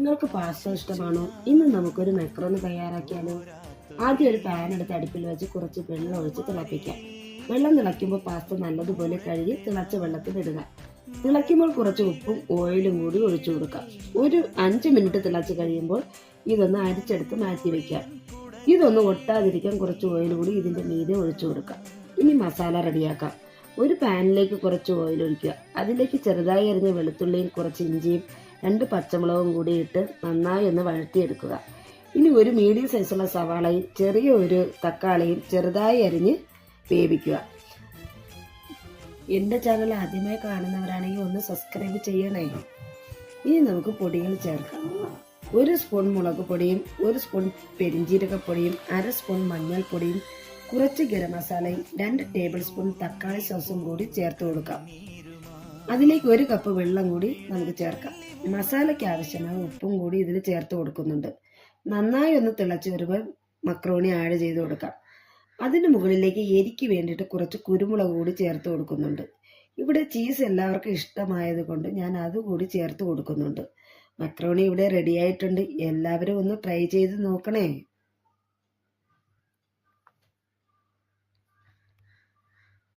നിങ്ങൾക്ക് പാസ്ത ഇഷ്ടമാണോ? ഇന്ന് നമുക്കൊരു മക്രോണി തയ്യാറാക്കിയാലോ? ആദ്യം ഒരു പാൻ എടുത്ത് അടുപ്പിൽ വെച്ച് കുറച്ച് വെള്ളം ഒഴിച്ച് തിളപ്പിക്കാം. വെള്ളം തിളയ്ക്കുമ്പോൾ പാസ്ത നല്ലതുപോലെ കഴുകി തിളച്ച വെള്ളത്തിൽ ഇടുക. തിളയ്ക്കുമ്പോൾ കുറച്ച് ഉപ്പും ഓയിലും കൂടി ഒഴിച്ചു കൊടുക്കാം. ഒരു 5 മിനിറ്റ് തിളച്ച് കഴിയുമ്പോൾ ഇതൊന്ന് അരിച്ചെടുത്ത് മാറ്റി വെക്കാം. ഇതൊന്ന് ഒട്ടാതിരിക്കാൻ കുറച്ച് ഓയിൽ കൂടി ഇതിന്റെ മീതെ ഒഴിച്ചു കൊടുക്കാം. ഇനി മസാല റെഡിയാക്കാം. ഒരു പാനിലേക്ക് കുറച്ച് ഓയിൽ ഒഴിക്കുക. അതിലേക്ക് ചെറുതായി അരിഞ്ഞ വെളുത്തുള്ളിയും കുറച്ച് ഇഞ്ചിയും 2 പച്ചമുളകും കൂടി ഇട്ട് നന്നായി ഒന്ന് വഴറ്റിയെടുക്കുക. ഇനി ഒരു മീഡിയം സൈസുള്ള സവാളയും ചെറിയ ഒരു തക്കാളിയും ചെറുതായി അരിഞ്ഞ് വേവിക്കുക. എൻ്റെ ചാനൽ ആദ്യമായി കാണുന്നവരാണെങ്കിൽ ഒന്ന് സബ്സ്ക്രൈബ് ചെയ്യണേ. ഇനി നമുക്ക് പൊടികൾ ചേർക്കാം. 1 സ്പൂൺ മുളക് പൊടിയും 1 സ്പൂൺ പെരിഞ്ജീരകപ്പൊടിയും 1/2 സ്പൂൺ മഞ്ഞൾപ്പൊടിയും കുറച്ച് ഗരം മസാലയും 2 ടേബിൾ സ്പൂൺ തക്കാളി സോസും കൂടി ചേർത്ത് കൊടുക്കാം. അതിലേക്ക് 1 കപ്പ് വെള്ളം കൂടി നമുക്ക് ചേർക്കാം. മസാലയ്ക്ക് ആവശ്യമായ ഉപ്പും കൂടി ഇതിൽ ചേർത്ത് കൊടുക്കുന്നുണ്ട്. നന്നായി ഒന്ന് തിളച്ച് വരുമ്പോൾ മക്രോണി ആഡ് ചെയ്ത് കൊടുക്കാം. അതിന് മുകളിലേക്ക് എരിക്ക് വേണ്ടിയിട്ട് കുറച്ച് കുരുമുളക് കൂടി ചേർത്ത് കൊടുക്കുന്നുണ്ട്. ഇവിടെ ചീസ് എല്ലാവർക്കും ഇഷ്ടമായത് കൊണ്ട് ഞാൻ അതുകൂടി ചേർത്ത് കൊടുക്കുന്നുണ്ട്. മക്രോണി ഇവിടെ റെഡി ആയിട്ടുണ്ട്. എല്ലാവരും ഒന്ന് ട്രൈ ചെയ്ത് നോക്കണേ.